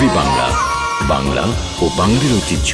Movie Bangla, Bangla ও বাঙালির ঐতিহ্য।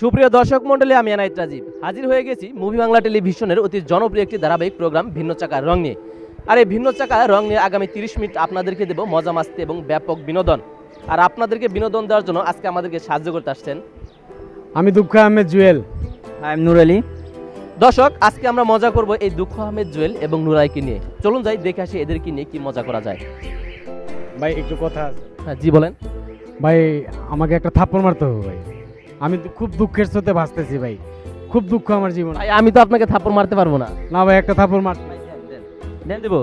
সুপ্রিয় দর্শক মণ্ডলী, আমি এনায়েত রাজীব হাজির হয়ে গেছি মুভি বাংলা টেলিভিশনের অতি জনপ্রিয় একটি ধারাবাহিক প্রোগ্রাম ভিন্ন চাকার রং নিয়ে। আর এই ভিন্ন চাকার রং নিয়ে আগামী 30 মিনিট আপনাদেরকে দেব মজা মাস্তি এবং ব্যাপক বিনোদন। আর আপনাদেরকে বিনোদন দেওয়ার জন্য আজকে আমাদেরকে সাহায্য করতে আসছেন আমি দুঃখ আহমেদ জুয়েল। আই এম নূর আলী। দর্শক, আজকে আমরা মজা করব এই দুঃখ আহমেদ জুয়েল এবং নুরাইকে নিয়ে। চলুন যাই দেখে আসি এদেরকে নিয়ে কি মজা করা যায়। ভাই একটু কথা আছে। হ্যাঁ জি বলেন। ভাই আমাকে একটা থাপ্পড় মারতে হবে ভাই, আমি তো খুব দুঃখের সাথে ভাসতেছি ভাই, খুব দুঃখ আমার জীবন। ভাই আমি তো আপনাকে থাপ্পড় মারতে পারবো না। না ভাই, একটা থাপ্পড় মার দেন দেব।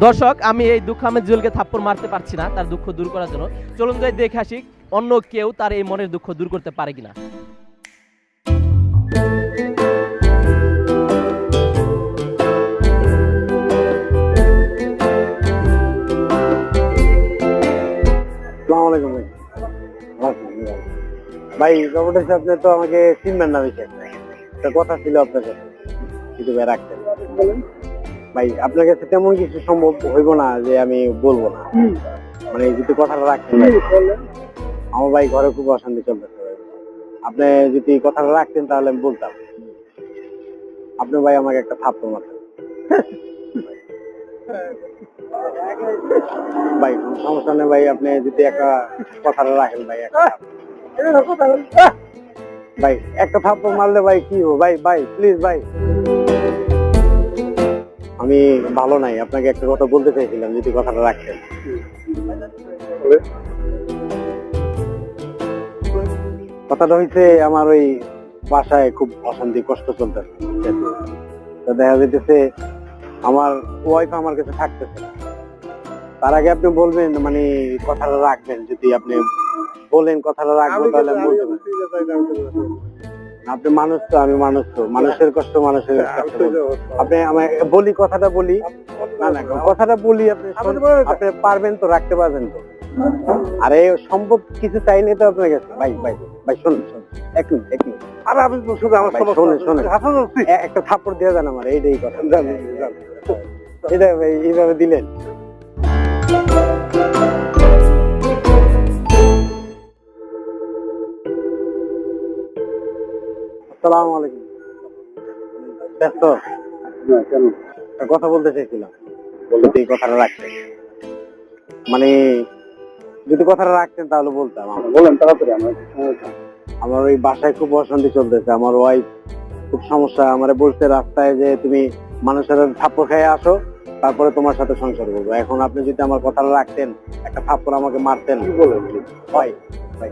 দর্শক, আমি এই দুঃখ আহমেদ জুয়েলকে থাপ্পড় মারতে পারছি না তার দুঃখ দূর করার জন্য। চলুন যাই দেখে আসি অন্য কেউ তার এই মনের দুঃখ দূর করতে পারে কিনা। ভাই ব্যাপারটা হচ্ছে, আপনি তো আমাকে চিনবেন না বেশি একটা কথা ছিল আপনার কাছে কিছু ভাই রাখতেন। ভাই আপনার কাছে তেমন কিছু সম্ভব হইব না যে আমি বলবো না, মানে যদি কথাটা রাখতেন। আমার ভাই ঘরে খুব অশান্তি চলতেছে, আপনি যদি কথাটা রাখতেন তাহলে আমি বলতাম। আপনি ভাই আমাকে একটা থাপ্পড় মারতেন। ভাই কোনো সমস্যা নেই ভাই, আপনি যদি একটা কথাটা রাখেন ভাই। ভাই একটা থাপ্পড় মারলে ভাই কি হবো ভাই, ভাই প্লিজ ভাই। আমি ভালো নাই, আপনাকে একটা কথা বলতে চাইছিলাম যদি কথাটা রাখতেন। কথাটা হইছে, আমার ওই বাসায় খুব অশান্তি কষ্ট চলতেছে। তো দেখা যাইতেছে আমার ওয়াইফ আমার কাছে থাকতেছে না। তার আগে আপনি বলবেন, মানে কথাটা রাখবেন। যদি আপনি বলেন কথাটা রাখবো তাহলে আপনি মানুষ তো, আমি মানুষ তো, মানুষের কষ্ট মানুষের কষ্ট। আপনি আমায় বলি, কথাটা বলি, না না কথাটা বলি, আপনি আপনি পারবেন তো, রাখতে পারবেন তো। আরে সম্ভব কিছু চাইলে তো আপনার কাছে। ভাই ভাই ভাই শোনেন শোনেন, এক মিনিট। আরে আপনি শুধু আমার শোনেন, একটা থাপ্পড় দিয়ে দেন আমার, এইটাই কথা। এটা ভাই এইভাবে দিলেন। আসসালামু আলাইকুম। ব্যস্ত? একটা কথা বলতে চাইছিলাম, বলতে এই কথাটা রাখতেন, মানে যদি কথাটা রাখতেন তাহলে বলতাম। বলেন তাড়াতাড়ি। আমার ওই বাসায় খুব অশান্তি চলতেছে, আমার ওয়াইফ খুব সমস্যা। আমার বলছে রাস্তায় যে তুমি মানুষের থাপ্পড় খেয়ে আসো, তারপরে তোমার সাথে সংসার করবো। এখন আপনি যদি আমার কথাটা রাখতেন, একটা থাপ্পড় আমাকে মারতেন। কি বলেন ভাই? ভাই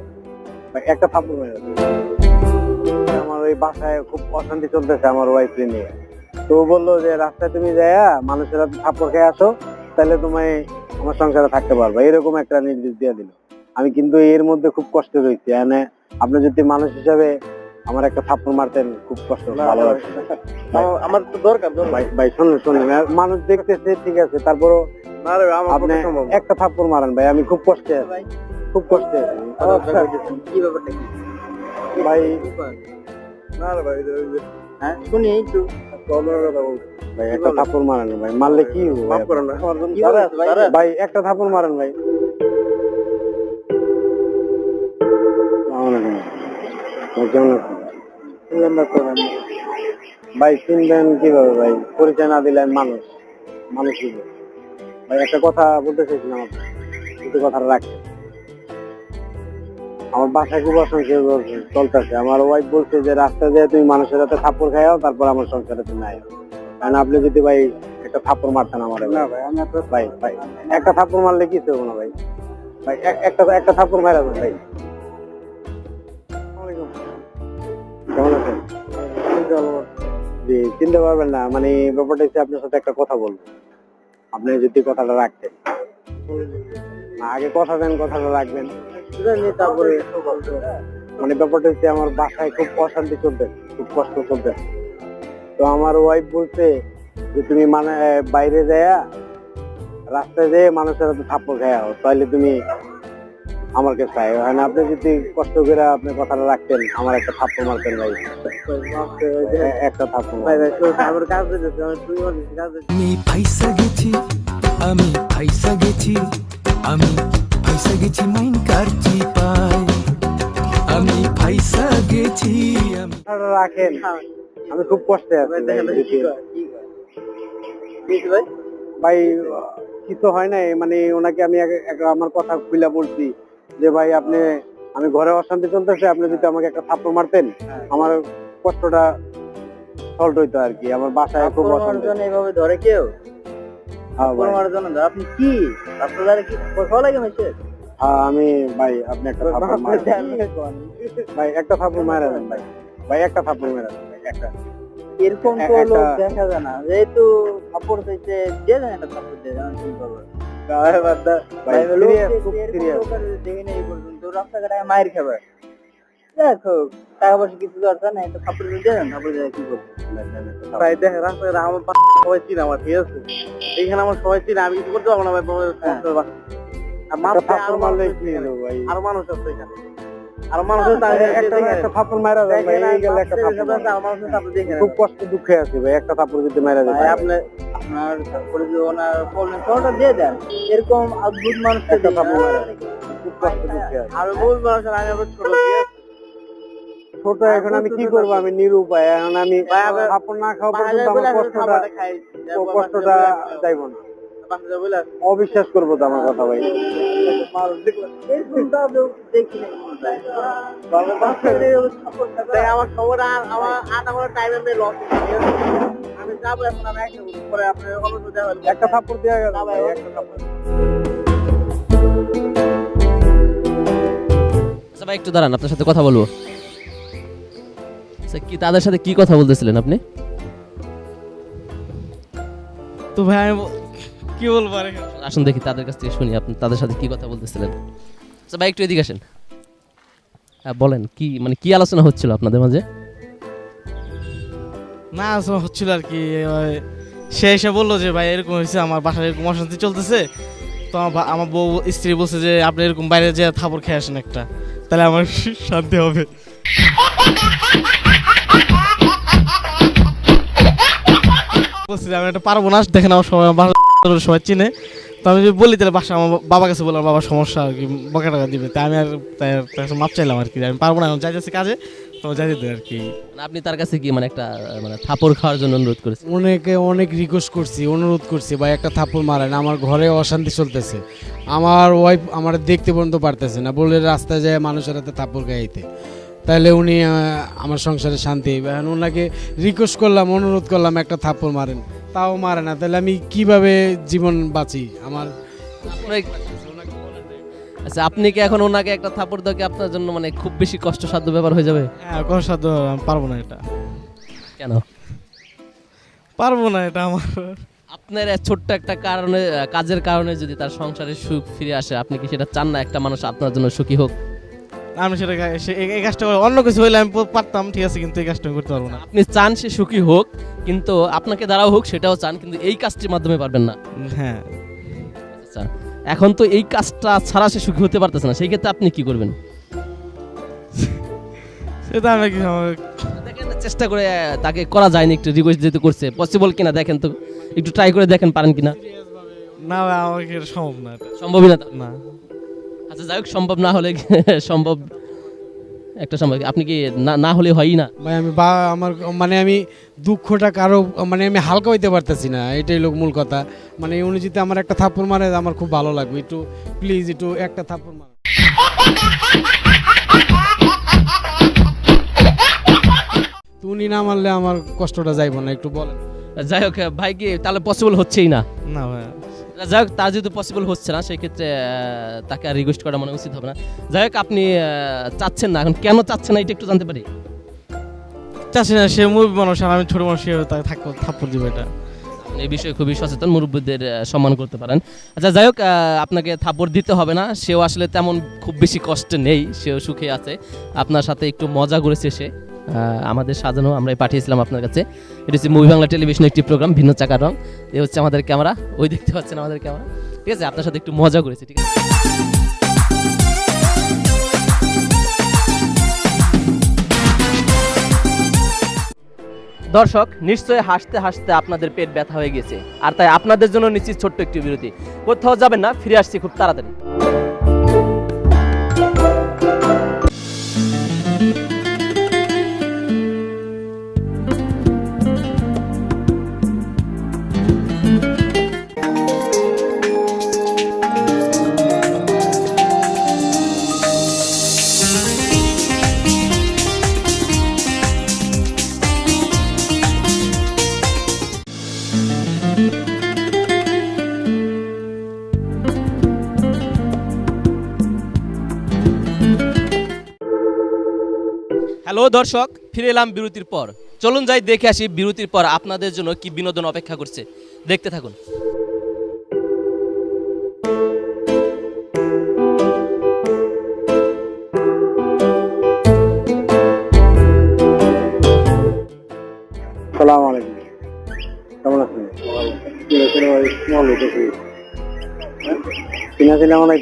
ভাই একটা থাপ্পড় মেরে দেন। আমার ওই বাসায় খুব অশান্তি চলতেছে আমার ওয়াইফ নিয়ে। তো বললো যে রাস্তায় তুমি যাইয়া মানুষের থাপ্পড় খেয়ে আসো, তাহলে তুমি আমার সংসারে থাকতে পারবে, এরকম একটা নির্দেশ দিয়ে দিল। আমি কিন্তু এর মধ্যে খুব কষ্ট রয়েছি। মানে আপনি যদি মানুষ হিসাবে আমার একটা থাপ্পড় মারতেন, খুব কষ্ট। ভালো লাগছে আমার তো দরকার। ভাই ভাই শোনেন, মানুষ দেখতেছে ঠিক আছে, তারপরও আপনি একটা থাপ্পড় মারেন ভাই। আমি খুব কষ্টে আছি, খুব কষ্টে আছি। কি ব্যাপারটা কি ভাই? না রে ভাই, হ্যাঁ শুনি একটু ভাই, একটা থাপ্পড় মারেন ভাই। মারলে কি হবে ভাই? একটা থাপ্পড় মারেন ভাই। কেমন ভাই? চিনবেন কিভাবে ভাই? পরিচয় না দিলে মানুষ ভাই। একটা কথা বলতে চাইছিলাম, আপনার কথাটা রাখতে। আমার বাসায় খুব অশান্তি চলতেছে। আমার ওয়াইফ বলছে যে রাস্তায় যেয়ে তুমি মানুষের হাতে থাপ্পড় খাইও, তারপর আমার সংসারে তুমি আয়ো। কারণ আপনি যদি ভাই একটা থাপ্পড় মারতেন আমার না ভাই আমি ভাই ভাই একটা থাপ্পড় মারলে কি হবো না ভাই ভাই একটা থাপ্পড় মারা দেন ভাই। কেমন আছেন? জি চিনতে পারবেন না, মানে ব্যাপারটা হচ্ছে আপনার সাথে একটা কথা বলবো, আপনি যদি কথাটা রাখতেন। না আগে কথা দেন, কথাটা রাখবেন, তারপরে মানে ব্যাপারটা হচ্ছে আমার বাসায় খুব অশান্তি চলতে, খুব কষ্ট চলতে। তো আমার ওয়াইফ বলছে যে তুমি মানে বাইরে যায়া রাস্তায় যেয়ে মানুষের হাতে থাপ্পড় খায়া হও, তাহলে তুমি আমার কাছে চাই না। আপনি যদি কষ্ট করে আপনি কথাটা রাখতেন, আমার একটা থাপ্পড় মারতেন ভাই, একটা থাপ্পড়। আমি ফাইসা গেছি, আমি ফাইসা গেছি, আমি ফাইসা গেছি মাইন কারচি পাই, আমি ফাইসা গেছি। কথাটা রাখেন, আমি খুব কষ্টে আছি ভাই। কিছু হয় নাই, মানে ওনাকে আমি আমার কথা খুলে বলছি যে ভাই আপনি, আমি ঘরে অশান্তি চলতেছে, আপনি যদি আমাকে একটা থাপ্পড় মারতেন আমার কষ্টটা সল্ট হইতো আর কি। আমার বাসায় খুব অশান্তি। এইভাবে ধরে কেউ হ্যাঁ ভাই। আপনি কি আপনার কি কথা লাগে হয়েছে? হ্যাঁ আমি ভাই, আপনি একটা থাপ্পড় মারেন ভাই, একটা থাপ্পড় মারা দেন ভাই, ভাই একটা থাপ্পড় মারা দেন ভাই, একটা। এরকম তো লোক দেখা যায় না, যেহেতু কাপড় চাইছে দিয়ে দেন, একটা কাপড় দিয়ে দেন, কি করবো ভাই serious, খুব serious। দেখে নেই পর্যন্ত রাস্তাঘাটে মায়ের খাবে। দেখো টাকা পয়সা কিছু দরকার নেই, একটা কাপড় দিয়ে দেন, কাপড় দিয়ে কি করবো ভাই দেখেন রাস্তাঘাটে আমার সবাই চিনে আমার, ঠিক আছে? এইখানে আমার সবাই চিনে, আমি কিছু করতে পারবো না ভাই। থাপ্পড় মারলে কি হলো ভাই? আর মানুষ আছে এখানে, আর মানুষের একটা থাপ্পড় মারা দেন ভাই, এই গেলে একটা থাপ্পড়। খুব কষ্ট দুঃখে আছি ভাই, একটা থাপ্পড় যদি মারা দেন আপনি আপনার তারপরে যে ওনার প্রবলেম সবটা দিয়ে দেন। এরকম অদ্ভুত মানুষ একটা থাপ্পড় মারা দেন, খুব কষ্ট দুঃখে আছি। আর মূল মানুষের আমি আবার ছোট ছোট এখন আমি কি করবো, আমি নিরুপায়। এখন আমি থাপ্পড় না খাওয়া পর্যন্ত আমার কষ্টটা যাইব না। অবিশ্বাস করবো তো আমার কথা ভাই। আমার খবর আর আমার আধা ঘন্টা টাইমে লস, আমি যাবো এখন, আমি পরে আপনার একটা থাপ্পড় দেওয়া গেল ভাই, একটা থাপ্পড়। আচ্ছা ভাই একটু দাঁড়ান, আপনার সাথে কথা বলবো। আচ্ছা কি তাদের সাথে কি কথা বলতেছিলেন আপনি? তো ভাই আমি কি বলবো আর আসুন দেখি তাদের কাছ থেকে শুনি আপনি তাদের সাথে কি কথা বলতেছিলেন। আচ্ছা ভাই একটু এদিকে আসেন। হ্যাঁ বলেন, কি মানে কি আলোচনা হচ্ছিল আপনাদের মাঝে? না আসলে হচ্ছিল আর কি, সে এসে বললো যে ভাই এরকম হয়েছে, আমার বাসায় এরকম অশান্তি চলতেছে, তো আমার বউ স্ত্রী বলছে যে আপনি এরকম বাইরে যে থাপড় খেয়ে আসেন একটা, তাহলে আমার শান্তি হবে। বলছি আমি এটা পারবো না, দেখেন আমার সবাই সবাই চিনে, তো আমি যদি বলি তাহলে বাসা আমার বাবার কাছে বললাম, বাবার সমস্যা আর কি, বকা টাকা দিবে, তাই আমি আর তাই মাপ চাইলাম আর কি, আমি পারবো না, যাই যাচ্ছে কাজে তো যাই যেতে আর কি। মানে আপনি তার কাছে কি মানে একটা মানে থাপড় খাওয়ার জন্য অনুরোধ করেছেন? অনেক রিকোয়েস্ট করছি, অনুরোধ করছি ভাই একটা থাপ্পড় মারেন, আমার ঘরে অশান্তি চলতেছে, আমার ওয়াইফ আমার দেখতে পর্যন্ত পারতেছে না, বলে রাস্তায় যায় মানুষের হাতে থাপ্পড় খাইতে, তাহলে উনি আমার সংসারে শান্তি। এখন ওনাকে রিকোয়েস্ট করলাম, অনুরোধ করলাম একটা থাপ্পড় মারেন, তাও মারে না, তাহলে আমি কিভাবে জীবন বাঁচি? আমার আচ্ছা আপনি কি এখন ওনাকে একটা থাপড় দেওয়া কি আপনার জন্য মানে খুব বেশি কষ্টসাধ্য ব্যাপার হয়ে যাবে? হ্যাঁ কষ্ট, আমি পারবো না এটা। কেন পারবো না এটা আমার। আপনার ছোট্ট একটা কারণে, কাজের কারণে যদি তার সংসারে সুখ ফিরে আসে, আপনি কি সেটা চান না একটা মানুষ আপনার জন্য সুখী হোক? আমি সেটা এই কাজটা অন্য কিছু হইলে আমি পারতাম, ঠিক আছে, কিন্তু এই কাজটা আমি করতে পারবো না। আপনি চান সে সুখী হোক, কিন্তু আপনাকে দ্বারাও হোক সেটাও চান, কিন্তু এই কাজটির মাধ্যমে পারবেন না। হ্যাঁ আচ্ছা এখন তো এই কাজটা ছাড়া সে সুখী হতে পারতেছে না, সেই ক্ষেত্রে আপনি কি করবেন? সেটা আমি কি দেখেন চেষ্টা করে তাকে করা যায়নি, একটু রিকোয়েস্ট যেতে করছে, পসিবল কিনা দেখেন তো, একটু ট্রাই করে দেখেন পারেন কিনা। না ভাই আমাকে এটা সম্ভব না, সম্ভবই না তো? না। আচ্ছা যাই হোক, সম্ভব না হলে সম্ভব একটা সম্ভব, আপনি কি না হলে হয়ই না? ভাই আমি আমার মানে আমি দুঃখটা কারো মানে আমি হালকা হইতে পারতেছি না, এটাই লোক মূল কথা। মানে উনি যদি আমার একটা থাপ্পড় মারে আমার খুব ভালো লাগবে, একটু প্লিজ একটু একটা থাপ্পড় মারে। উনি না মারলে আমার কষ্টটা যাইব না, একটু বলেন। যাই হোক ভাই কি তাহলে পসিবল হচ্ছেই না? না ভাই, যাই হোক তার যেহেতু পসিবল হচ্ছে না সেই ক্ষেত্রে তাকে আর রিকোয়েস্ট করা মানে উচিত হবে না। যাই হোক আপনি চাচ্ছেন না, এখন কেন চাচ্ছেন না এটা একটু জানতে পারি? চাচ্ছি না, সে মুরব্বী মানুষ আর আমি ছোট মানুষ, তাকে থাপ্পড় দিব এটা। এই বিষয়ে খুবই সচেতন, মুরব্বীদের সম্মান করতে পারেন। আচ্ছা যাই হোক আপনাকে থাপ্পড় দিতে হবে না, সেও আসলে তেমন খুব বেশি কষ্টে নেই, সেও সুখে আছে, আপনার সাথে একটু মজা করেছে সে। আমাদের সাজানো আমরাই পাঠিয়েছিলাম আপনার কাছে। এটা হচ্ছে মুভি বাংলা টেলিভিশনের একটি প্রোগ্রাম ভিন্ন চাকার রং। এ হচ্ছে আমাদের ক্যামেরা, ওই দেখতে পাচ্ছেন আমাদের ক্যামেরা, ঠিক আছে? আপনার সাথে একটু মজা করেছি, ঠিক আছে? দর্শক নিশ্চয়ই হাসতে হাসতে আপনাদের পেট ব্যথা হয়ে গেছে, আর তাই আপনাদের জন্য নিশ্চিত ছোট্ট একটি বিরতি। কোথাও যাবেন না, ফিরে আসছি খুব তাড়াতাড়ি। হ্যালো দর্শক, ফিরে এলাম বিরতির পর। চলুন যাই দেখে আসি বিরতির পর আপনাদের জন্য কি বিনোদন অপেক্ষা করছে, দেখতে থাকুন। সালাম আলাইকুম, কেমন আছেন? চিনা চিনা মনে হয়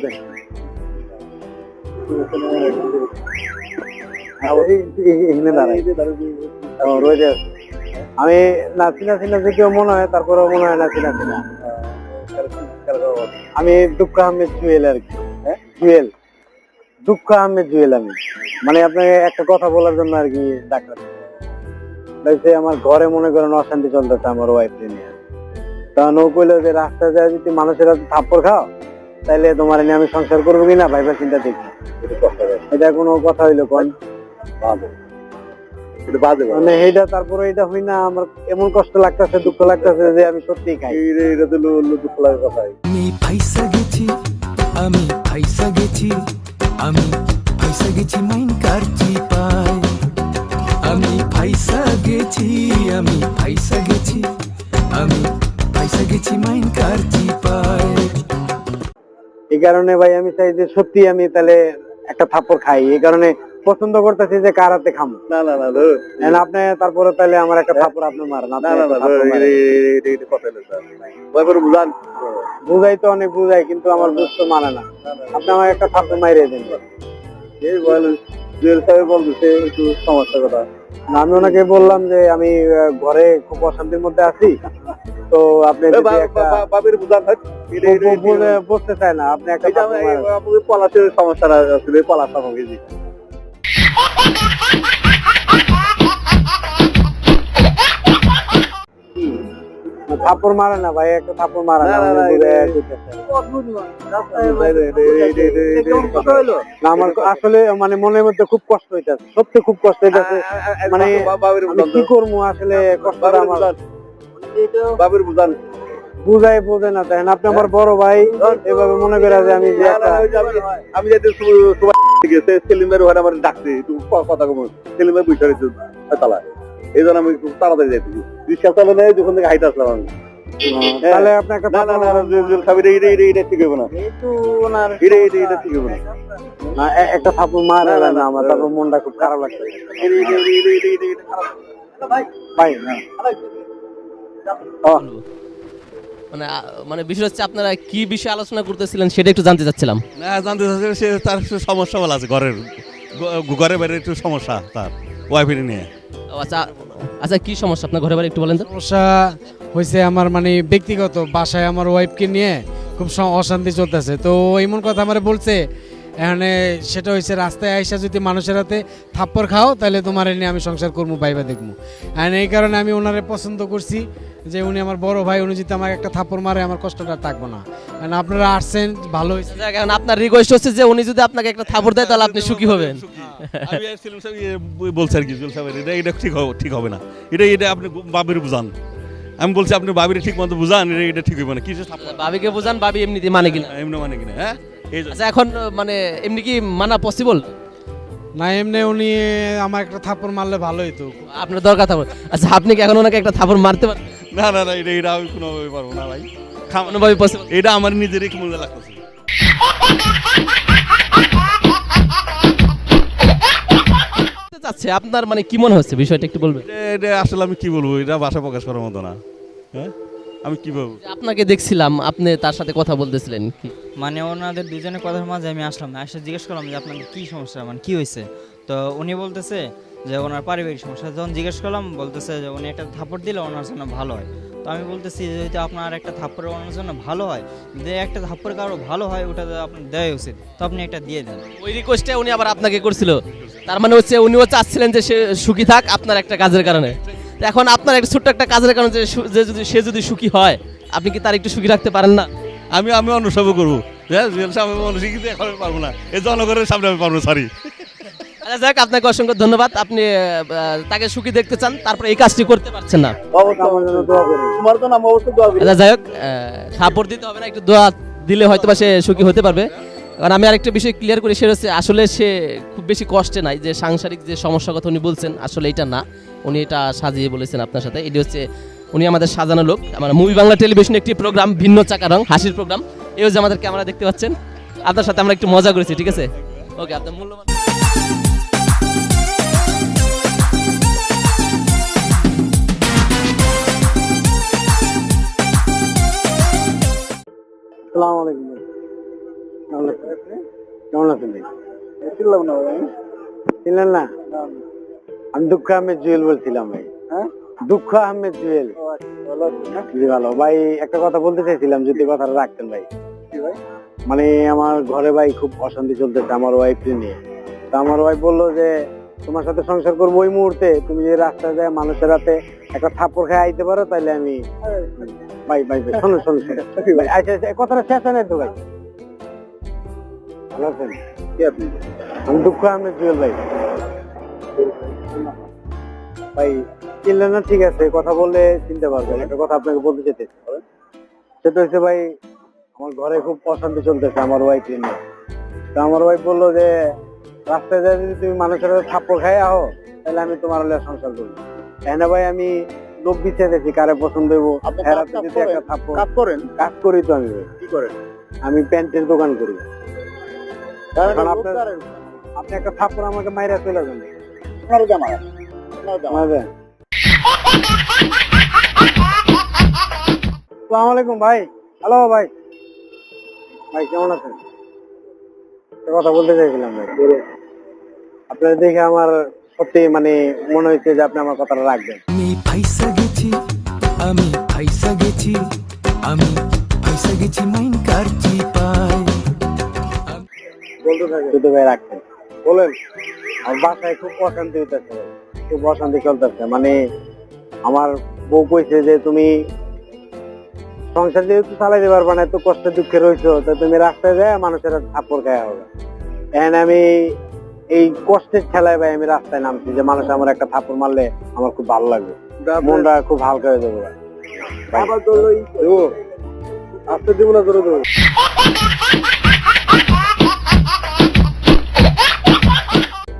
আমি না চিনা চিনা যে কেউ মনে হয়, তারপরে মনে হয় না চিনা চিনা। আমি দুঃখ আহমেদ জুয়েল আর কি, জুয়েল, দুঃখ আহমেদ জুয়েল। আমি মানে আপনাকে একটা কথা বলার জন্য আর কি ডাকলাম। আমার ঘরে মনে করেন অশান্তি চলতেছে আমার ওয়াইফ নিয়ে। তখন ও কইলো যে রাস্তায় যায় যদি মানুষের থাপ্পড় খাও তাহলে তোমার নিয়ে আমি সংসার করবো কিনা ভাইবা চিন্তা দেখি। এটা কোনো কথা হইলো কোন? মানে এইটা তারপরে এটা হই না, আমার এমন কষ্ট লাগতেছে, দুঃখ লাগতেছে যে আমি সত্যি খাই। এটা তো দুঃখ লাগার কথা। আমি ফাইসা গেছি, আমি ফাইসা গেছি, আমি ফাইসা গেছি মাইন কারচি পাই। আমি ফাইসা গেছি, আমি ফাইসা গেছি, আমি ফাইসা গেছি মাইন কারচি পাই। এই কারণে ভাই আমি চাই যে সত্যি আমি তাহলে একটা থাপ্পড় খাই। এই কারণে পছন্দ করতেছি যে কার হাতে খামো। না না না, আপনি তারপরে তাহলে আমার একটা থাপ্পড় আপনি মারেন। বুঝান, বুঝাই তো অনেক বুঝাই, কিন্তু আমার বুঝতে মানে না। আপনি আমার একটা থাপ্পড় মাইরে দেন। বলতেছে একটু সমস্যার কথা। আমি ওনাকে বললাম যে আমি ঘরে খুব অশান্তির মধ্যে আছি, তো আপনি বুঝতে চায় না, আপনি একটা পলাশের সমস্যা আসলে পলাশ থাপ্পড় মারে না ভাই, একটা থাপ্পড় মারে না। আমার আসলে মানে মনের মধ্যে খুব কষ্ট হইতেছে, সত্যি খুব কষ্ট হইতেছে। মানে আমি কি করবো আসলে, কষ্টটা আমার বাবির বুঝান বুঝাই বোঝে না। তাই আপনি আমার বড় ভাই, এভাবে মনে করে যে আমি আমি যেতে সেলিমের ঘরে আমার ডাকছে কথা কম, সেলিমের বুঝতে তালা, এই জন্য আমি খুব তাড়াতাড়ি যাইতেছি। রিক্সা চালে নেই, যখন থেকে হাইতে আসলাম আমি। তাহলে আপনার ঠিক হবে না, এটা ঠিক হবে না। একটা থাপ্পড় মারে না আমার, তারপর মনটা খুব খারাপ লাগছে ভাই। মানে মানে বিষয় হচ্ছে আপনারা কি বিষয়ে আলোচনা করতেছিলেন সেটা একটু জানতে চাচ্ছিলাম। না জানতে চাচ্ছি, সে তার সমস্যা বলা আছে, ঘরে বাইরে একটু সমস্যা তার ওয়াইফের নিয়ে। আচ্ছা আচ্ছা, কি সমস্যা আপনার ঘরে বাড়ি একটু বলেন তো? সমস্যা হয়েছে আমার মানে ব্যক্তিগত, বাসায় আমার ওয়াইফকে নিয়ে খুব অশান্তি চলতেছে। তো এমন কথা আমার বলছে, এখানে সেটা হয়েছে রাস্তায় আইসা যদি মানুষের হাতে থাপ্পড় খাও তাহলে তোমার নিয়ে আমি সংসার করবো, ভাইবা দেখবো। আর এই কারণে আমি ওনারে পছন্দ করছি যে উনি আমার বড় ভাই, উনি যদি আমাকে একটা থাপ্পড় মারে আমার কষ্টটা থাকবো না। কারণ আপনারা আসছেন ভালো হয়েছে। কারণ আপনার রিকোয়েস্ট হচ্ছে যে উনি যদি আপনাকে একটা থাপ্পড় দেয় তাহলে আপনি সুখী হবেন। বলছে আর কি, এটা ঠিক হবে না, এটা আপনি বাবির বুঝান, আমি বলছি আপনি ভাবিরে ঠিক মতো বুঝান, এটা ঠিক হইব না, কিসে থাপ্পড় ভাবিকে বুঝান, ভাবি এমনিতে মানে কিনা? এমনি মানে কিনা, হ্যাঁ এই যে আচ্ছা এখন মানে এমনি কি মানা পসিবল? না এমনি উনি আমার একটা থাপ্পড় মারলে ভালো হইতো। আপনার দরকার থাপড়। আচ্ছা আপনি কি এখন ওনাকে একটা থাপড় মারতে পারেন? না না না, এটা আমি কোনোভাবে পারবো না ভাই, কোনোভাবে পসিবল? এটা আমার নিজেরই মজা লাগতেছে। চাচ্ছে আপনার মানে কি মনে হচ্ছে বিষয়টা একটু বলবেন? এটা আসলে আমি কি বলবো, এটা ভাষা প্রকাশ করার মতো না। হ্যাঁ আমি কি বলবো, আপনাকে দেখছিলাম আপনি তার সাথে কথা বলতেছিলেন কি? মানে ওনাদের দুজনের কথার মাঝে আমি আসলাম, এসে জিজ্ঞেস করলাম যে আপনাদের কি সমস্যা, মানে কি হয়েছে। তো উনি বলতেছে যে ওনার পারিবারিক সমস্যা। যখন জিজ্ঞেস করলাম বলতেছে যে উনি একটা থাপ্পড় দিলে ওনার জন্য ভালো হয়। তো আমি বলতেছি যে যদি আপনার একটা থাপ্পড় ওনার জন্য ভালো হয়, যে একটা থাপ্পড় কারো ভালো হয়, ওটা আপনার দেওয়া উচিত, তো আপনি একটা দিয়ে দেন। ওই রিকোয়েস্টে উনি আবার আপনাকে করছিল, তার মানে হচ্ছে উনিও চাচ্ছিলেন যে সে সুখী থাক আপনার একটা কাজের কারণে। তো এখন আপনার একটা ছোট্ট একটা কাজের কারণে যে যদি সে যদি সুখী হয়, আপনি কি তার একটু সুখী রাখতে পারেন না? আমি অনুসরণ করবো, হ্যাঁ আমি অনুসরণ এখন আমি পারবো না, এই জনগণের সামনে আমি পারবো, সরি। আচ্ছা যাক, আপনাকে অসংখ্য ধন্যবাদ। আপনি তাকে সুখী দেখতে চান, তারপরে এই কাজটি করতে পারছেন না। আচ্ছা যাই হোক, থাপড় দিতে হবে না, একটু দোয়া দিলে হয়তো বা সে সুখী হতে পারবে। কারণ আমি আরেকটা বিষয় ক্লিয়ার করি, সেটা হচ্ছে আসলে সে খুব বেশি কষ্টে নাই। যে সাংসারিক যে সমস্যার কথা উনি বলছেন আসলে এটা না, উনি এটা সাজিয়ে বলেছেন আপনার সাথে। এটি হচ্ছে উনি আমাদের সাজানো লোক। আমার মুভি বাংলা টেলিভিশনে একটি প্রোগ্রাম ভিন্ন চাকা রং, হাসির প্রোগ্রাম। এই হচ্ছে আমাদের ক্যামেরা দেখতে পাচ্ছেন, আপনার সাথে আমরা একটু মজা করেছি, ঠিক আছে? ওকে, আপনার মূল্যবান। আসসালামু আলাইকুম ভাই। কেমন আছেন ভাই? চিনলাম না ভাই। চিনলেন না? আমি দুঃখ আহমেদ জুয়েল বলছিলাম ভাই। হ্যাঁ, দুঃখ আহমেদ জুয়েল। জি ভালো ভাই, একটা কথা বলতে চাইছিলাম, যদি কথাটা রাখতেন ভাই। মানে আমার ঘরে ভাই খুব অশান্তি চলতেছে আমার ওয়াইফকে নিয়ে। তো আমার ওয়াইফ বললো যে তোমার সাথে সংসার করবো, ওই মুহূর্তে তুমি যে রাস্তায় যায় মানুষের হাতে একটা থাপ্পড় খেয়ে আইতে পারো, তাইলে আমি ভাই ভাই ভাই শোনো শোনো শোনো ভাই, আচ্ছা আচ্ছা কথাটা শেষ হয় নাই তো ভাই। ভালো আছেন? কি আপনি? আমি দুঃখ আহমেদ জুয়েল ভাই। ভাই চিনলেন না? ঠিক আছে, কথা বললে চিনতে পারবেন। একটা কথা আপনাকে বলতে চাইতেছি, সেটা হচ্ছে ভাই আমার ঘরে খুব অশান্তি চলতেছে আমার ওয়াইফ নিয়ে। তো আমার ওয়াইফ বললো যে রাস্তায় যায় যদি তুমি মানুষের থাপ্পড় খাই আহো, তাহলে আমি তোমার হলে সংসার করবো। তাই না ভাই, আমি লোক বিচারেছি কারে পছন্দ হইব। কাজ করেন? কাজ করি তো আমি। কি করেন? আমি প্যান্টের দোকান করি। আপনি একটা থাপ্পড় আমাকে মাইরা চলে যান। আসসালামু আলাইকুম ভাই। হ্যালো ভাই। ভাই কেমন আছেন? একটা কথা বলতে চাইছিলাম ভাই। আপনার দেখে আমার সত্যি মানে মনে হয়েছে যে আপনি আমার কথাটা রাখবেন। আমি ফাইসা গেছি, আমি ফাইসা গেছি, আমি ফাইসা গেছি মাইন কারচি পায়। বলতে থাকে যদি ভাই রাখতেন বলেন। আমার বাসায় খুব অশান্তি হইতেছে, খুব অশান্তি চলতেছে। মানে আমার বউ কইছে যে তুমি সংসার যেহেতু চালাইতে পারবা না, এত কষ্টে দুঃখে রয়েছো, তো তুমি রাস্তায় যায় মানুষের থাপ্পড় খাওয়া হবে। এখন আমি এই কষ্টের ঠেলায় ভাই আমি রাস্তায় নামছি, যে মানুষ আমার একটা থাপ্পড় মারলে আমার খুব ভালো লাগবে, মনটা খুব হালকা হয়ে যাবে। আসতে দিব না, ধরে দেবো।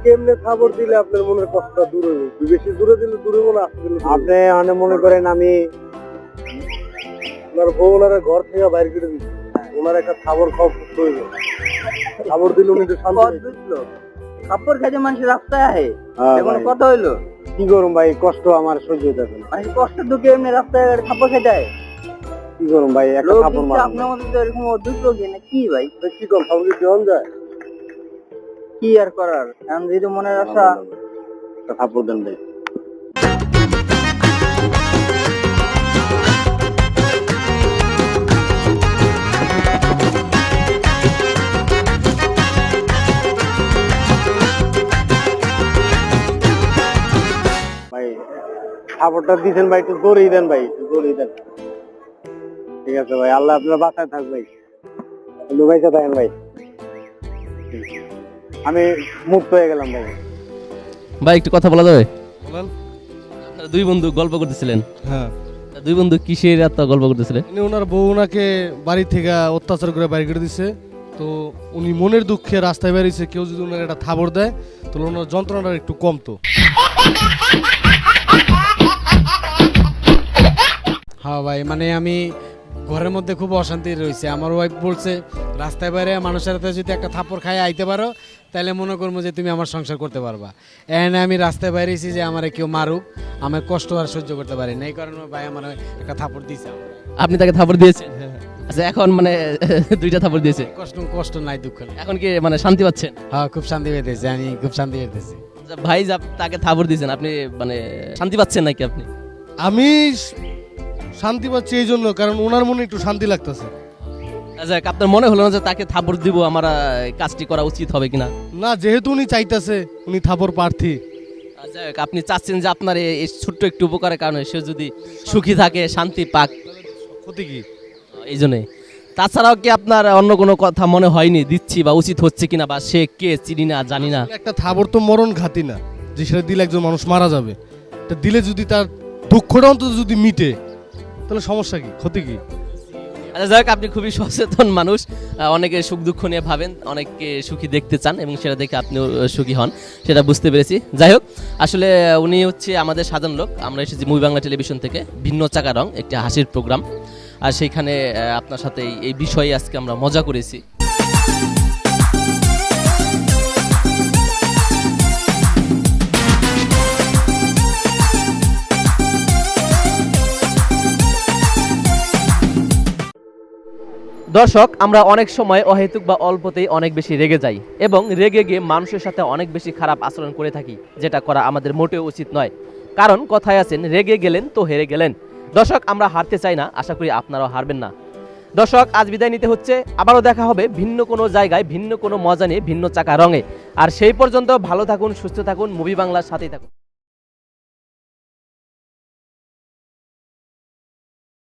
কেমনে খবর দিলে আপনার মনের কষ্টটা দূর হবে? বেশি দূরে দিলে দূরে মনে আসতে আপনি অনেক মনে করেন আমি ওনার বউ ওনারা ঘর থেকে বাইরে করে দিচ্ছি, ওনার একটা খাবার খাওয়া খুব প্রয়োজন। খাবার দিলে উনি তো শান্তি দিল। থাপ্পড় খাইতে মানুষ রাস্তায় আহে, এখন কথা হইলো কি করুম ভাই, কষ্ট আমার সহ্য হইতে না। মানুষ কষ্ট দুঃখে এমনি রাস্তায় থাপ্পড় খাইতে আহে। কি করুম ভাই, একটা থাপ্পড় মার। আপনার মধ্যে তো এরকম অদ্ভুত লোক না কি ভাই? কি করুম, সবজি দেওয়া যায়? কি আর করার, এখন যেহেতু মনের আশা। একটা থাপ্পড় দেন ভাই। ভাই থাপ্পড়টা দিছেন ভাই, একটু জোরেই দেন ভাই, একটু জোরেই দেন। ঠিক আছে ভাই, আল্লাহ আপনার বাসায় থাক ভাই, লুবাইতে থাকেন ভাই। আমি মুক্ত হয়ে গেলাম ভাই। ভাই একটু কথা বলা যাবে? বলেন। আপনারা দুই বন্ধু গল্প করতেছিলেন, হ্যাঁ দুই বন্ধু কিসের এত গল্প করতেছিলেন? উনি ওনার বউ ওনাকে বাড়ি থেকে অত্যাচার করে বাড়ি করে দিছে, তো উনি মনের দুঃখে রাস্তায় বেরিয়েছে, কেউ যদি ওনার একটা থাবড় দেয় তাহলে ওনার যন্ত্রণাটা একটু কমতো। হ্যাঁ ভাই, মানে আমি ঘরের মধ্যে খুব অশান্তি রয়েছে। আমার ওয়াইফ বলছে রাস্তায় বাইরে মানুষের হাতে যদি একটা থাপ্পড় খাই আইতে পারো তাহলে মনে করবো যে তুমি আমার সংসার করতে পারবা। এনে আমি রাস্তায় বাইরেছি যে আমার কেউ মারুক, আমার কষ্ট আর সহ্য করতে পারি না, এই কারণে ভাই আমার একটা থাপ্পড় দিয়েছে। আপনি তাকে থাপড় দিয়েছেন? আচ্ছা, এখন মানে দুইটা থাপড় দিয়েছে, কষ্ট নাই, দুঃখ নাই। এখন কি মানে শান্তি পাচ্ছেন? হ্যাঁ, খুব শান্তি পেতেছি, আমি খুব শান্তি পেতেছি। আচ্ছা, ভাই যে তাকে থাপড় দিয়েছেন, আপনি মানে শান্তি পাচ্ছেন নাকি আপনি? আমি শান্তি পাচ্ছি এই জন্য কারণ ওনার মনে একটু শান্তি লাগতেছে। আচ্ছা, আপনার মনে হলো না যে তাকে থাপড় দিব, আমার কাজটি করা উচিত হবে কিনা? না, যেহেতু উনি চাইতেছে, উনি থাপড় প্রার্থী। আচ্ছা, আপনি চাচ্ছেন যে আপনার এই ছোট্ট একটু উপকারের কারণে সে যদি সুখী থাকে, শান্তি পাক, ক্ষতি কি? এই জন্যে। তাছাড়াও কি আপনার অন্য কোনো কথা মনে হয়নি দিচ্ছি বা উচিত হচ্ছে কিনা, বা সে কে চিনি না জানি না? একটা থাপড় তো মরণ ঘাতি না যে সেটা দিলে একজন মানুষ মারা যাবে। তা দিলে যদি তার দুঃখটা অন্তত যদি মিটে তাহলে সমস্যা কি, ক্ষতি কি? আচ্ছা, যাই হোক, আপনি খুবই সচেতন মানুষ, অনেকে সুখ দুঃখ নিয়ে ভাবেন, অনেককে সুখী দেখতে চান এবং সেটা দেখে আপনিও সুখী হন, সেটা বুঝতে পেরেছি। যাই হোক, আসলে উনি হচ্ছে আমাদের সাধারণ লোক। আমরা এসেছি মুভি বাংলা টেলিভিশন থেকে, ভিন্ন চাকা রং, একটি হাসির প্রোগ্রাম, আর সেইখানে আপনার সাথে এই বিষয়ে আজকে আমরা মজা করেছি। দর্শক, আমরা অনেক সময় অহেতুক বা অল্পতেই অনেক বেশি রেগে যাই এবং রেগে গিয়ে মানুষের সাথে অনেক বেশি খারাপ আচরণ করে থাকি, যেটা করা আমাদের মোটেও উচিত নয়। কারণ কথায় আছেন, রেগে গেলেন তো হেরে গেলেন। দর্শক, আমরা হারতে চাই না, আশা করি আপনারাও হারবেন না। দর্শক, আজ বিদায় নিতে হচ্ছে, আবারও দেখা হবে ভিন্ন কোনো জায়গায়, ভিন্ন কোনো মজা নিয়ে, ভিন্ন চাকা রঙে। আর সেই পর্যন্ত ভালো থাকুন, সুস্থ থাকুন, মুভি বাংলার সাথেই থাকুন।